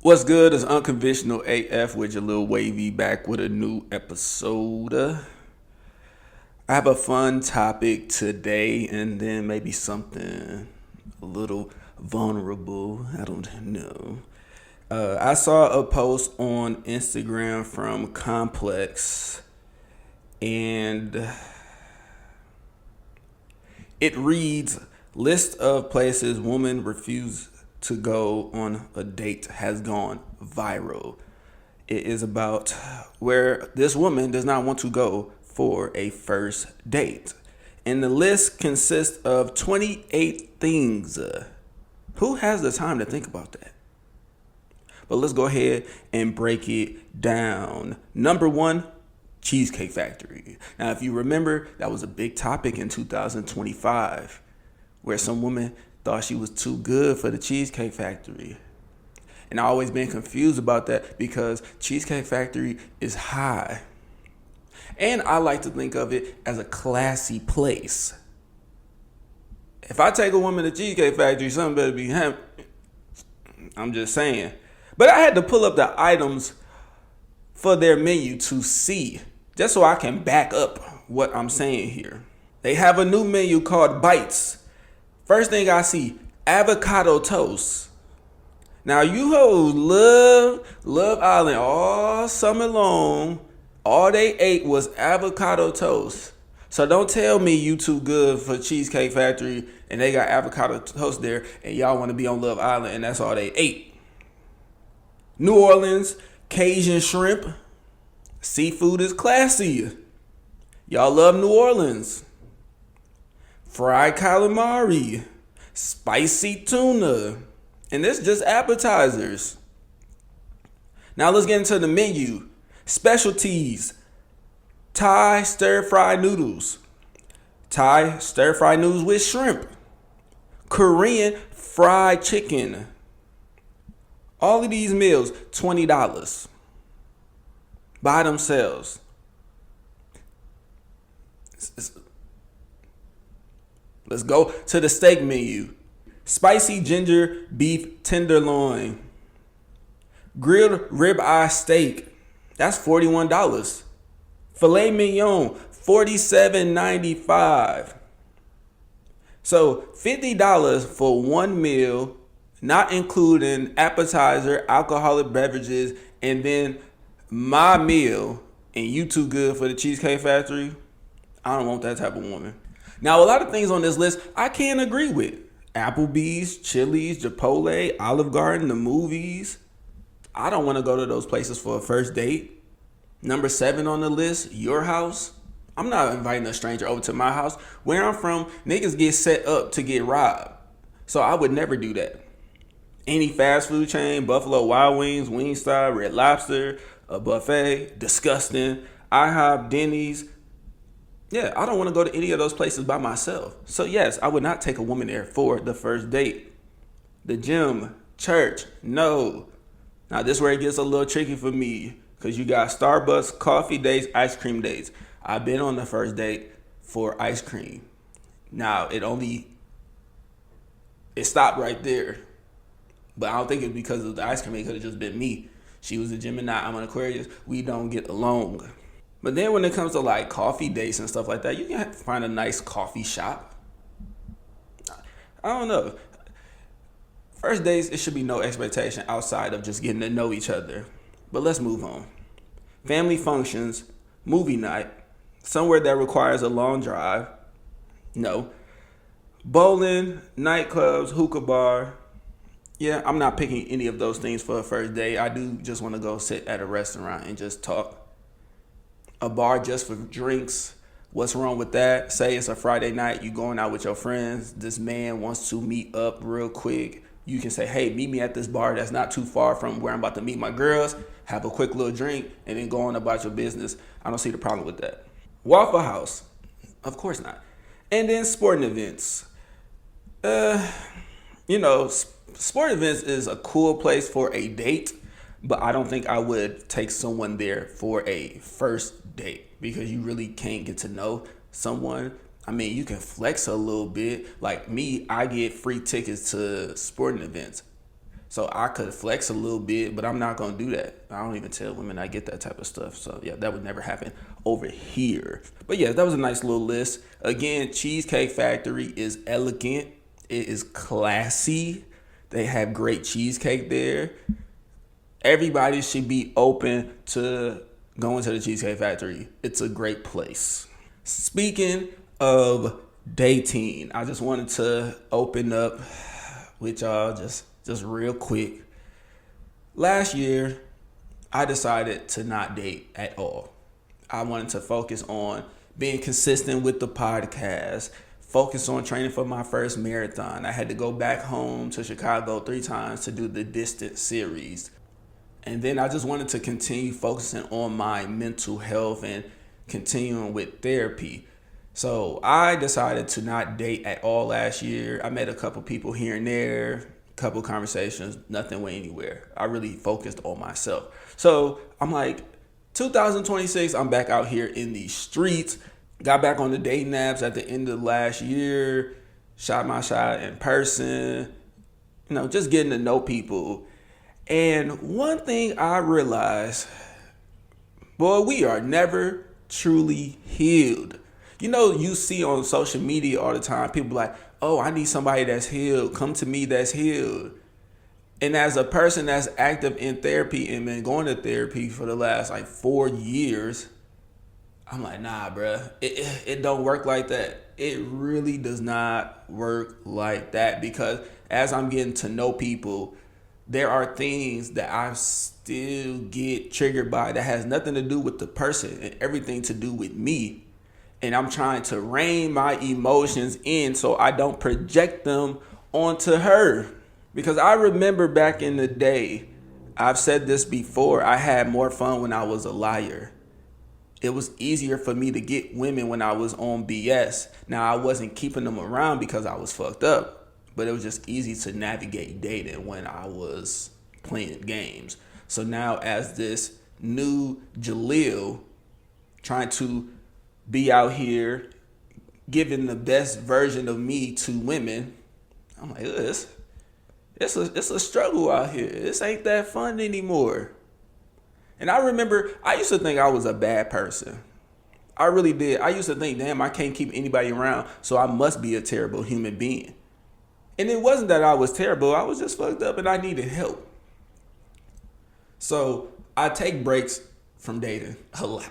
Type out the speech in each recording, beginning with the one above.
What's good? It's Unconventional AF with Jaleel Wavy back with a new episode. I have a fun topic today and then maybe something a little vulnerable. I don't know. I saw a post on Instagram from Complex and it reads list of places women refuse to go on a date has gone viral. It is about where this woman does not want to go for a first date. And the list consists of 28 things. Who has the time to think about that? But let's go ahead and break it down. Number one, Cheesecake Factory. Now, if you remember, that was a big topic in 2025 where some woman thought she was too good for the Cheesecake Factory. And I always been confused about that because Cheesecake Factory is high. And I like to think of it as a classy place. If I take a woman to Cheesecake Factory, something better be happening. I'm just saying. But I had to pull up the items for their menu to see, just so I can back up what I'm saying here. They have a new menu called Bites. First thing I see, avocado toast. Now you hoes love Island all summer long. All they ate was avocado toast. So don't tell me you too good for Cheesecake Factory and they got avocado toast there and y'all want to be on Love Island and that's all they ate. New Orleans, Cajun shrimp. Seafood is classy. Y'all love New Orleans. Fried calamari. Spicy tuna. And this just appetizers. Now let's get into the menu. Specialties. Thai stir-fried noodles. Thai stir-fried noodles with shrimp. Korean fried chicken. All of these meals, $20 by themselves. Let's go to the steak menu. Spicy ginger beef tenderloin. Grilled ribeye steak. That's $41. Filet mignon, $47.95. So $50 for one meal, not including appetizer, alcoholic beverages, and then my meal, and you too good for the Cheesecake Factory. I don't want that type of woman. Now, a lot of things on this list I can't agree with. Applebee's, Chili's, Chipotle, Olive Garden, the movies. I don't want to go to those places for a first date. Number 7 on the list, your house. I'm not inviting a stranger over to my house. Where I'm from, niggas get set up to get robbed. So I would never do that. Any fast food chain, Buffalo Wild Wings, Wingstop, Red Lobster, a buffet, disgusting. IHOP, Denny's. Yeah, I don't want to go to any of those places by myself. So yes, I would not take a woman there for the first date. The gym, church, no. Now this is where it gets a little tricky for me because you got Starbucks, coffee dates, ice cream dates. I've been on the first date for ice cream. Now it stopped right there. But I don't think it's because of the ice cream. It could have just been me. She was a Gemini. I'm an Aquarius. We don't get along. But then when it comes to like coffee dates and stuff like that, you can find a nice coffee shop. I don't know. First dates, it should be no expectation outside of just getting to know each other. But let's move on. Family functions, movie night, somewhere that requires a long drive. No. Bowling, nightclubs, hookah bar. Yeah, I'm not picking any of those things for a first date. I do just want to go sit at a restaurant and just talk. A bar just for drinks. What's wrong with that? Say it's a Friday night, you going out with your friends. This man wants to meet up real quick. You can say, hey, meet me at this bar that's not too far from where I'm about to meet my girls. Have a quick little drink and then go on about your business. I don't see the problem with that. Waffle House. Of course not. And then sporting events. Sport events is a cool place for a date, but I don't think I would take someone there for a first date because you really can't get to know someone. I mean, you can flex a little bit. Like me, I get free tickets to sporting events. So I could flex a little bit, but I'm not gonna do that. I don't even tell women I get that type of stuff. So yeah, that would never happen over here. But yeah, that was a nice little list. Again, Cheesecake Factory is elegant. It is classy. They have great cheesecake there. Everybody should be open to going to the Cheesecake Factory. It's a great place. Speaking of dating, I just wanted to open up with y'all just real quick. Last year, I decided to not date at all. I wanted to focus on being consistent with the podcast, focus on training for my first marathon. I had to go back home to Chicago 3 times to do the distance series. And then I just wanted to continue focusing on my mental health and continuing with therapy. So I decided to not date at all last year. I met a couple people here and there, couple conversations, nothing went anywhere. I really focused on myself. So I'm like, 2026, I'm back out here in these streets. Got back on the dating apps at the end of last year. Shot my shot in person. Just getting to know people. And one thing I realized, boy, we are never truly healed. You see on social media all the time, people like, oh, I need somebody that's healed. Come to me that's healed. And as a person that's active in therapy and been going to therapy for the last 4 years, I'm like, nah, bruh, it don't work like that. It really does not work like that, because as I'm getting to know people, there are things that I still get triggered by that has nothing to do with the person and everything to do with me. And I'm trying to rein my emotions in so I don't project them onto her. Because I remember back in the day, I've said this before, I had more fun when I was a liar. It was easier for me to get women when I was on BS. Now, I wasn't keeping them around because I was fucked up, but it was just easy to navigate dating when I was playing games. So now, as this new Jaleel, trying to be out here giving the best version of me to women, I'm like, it's a struggle out here. This ain't that fun anymore. And I remember I used to think I was a bad person. I really did. I used to think, damn, I can't keep anybody around, so I must be a terrible human being. And it wasn't that I was terrible. I was just fucked up and I needed help. So I take breaks from dating a lot.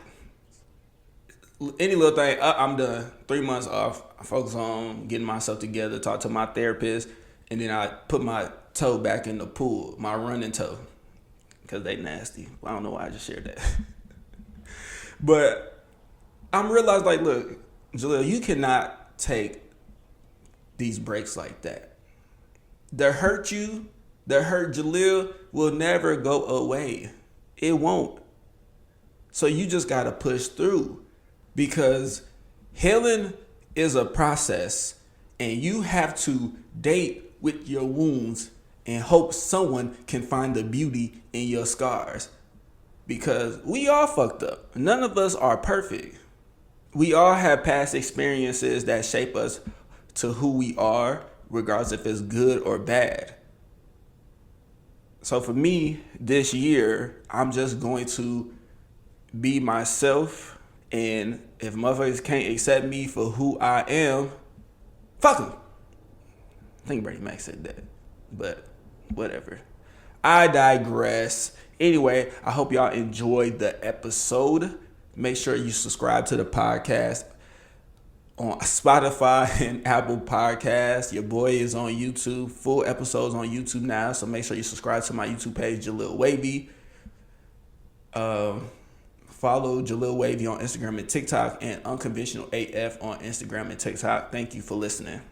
Any little thing, I'm done. 3 months off. I focus on getting myself together, talk to my therapist, and then I put my toe back in the pool, my running toe, because they nasty. I don't know why I just shared that. But I'm realized, look, Jaleel, you cannot take these breaks like that. The hurt Jaleel will never go away. It won't. So you just got to push through. Because healing is a process, and you have to date with your wounds and hope someone can find the beauty in your scars. Because we all fucked up. None of us are perfect. We all have past experiences that shape us to who we are, regardless if it's good or bad. So for me, this year, I'm just going to be myself. And if motherfuckers can't accept me for who I am, fuck them. I think Brady Mac said that, but whatever. I digress. Anyway, I hope y'all enjoyed the episode. Make sure you subscribe to the podcast on Spotify and Apple Podcasts. Your boy is on YouTube. Full episodes on YouTube now, so make sure you subscribe to my YouTube page, Jaleel Wavy. Follow Jaleel Wavy on Instagram and TikTok, and Unconventional AF on Instagram and TikTok. Thank you for listening.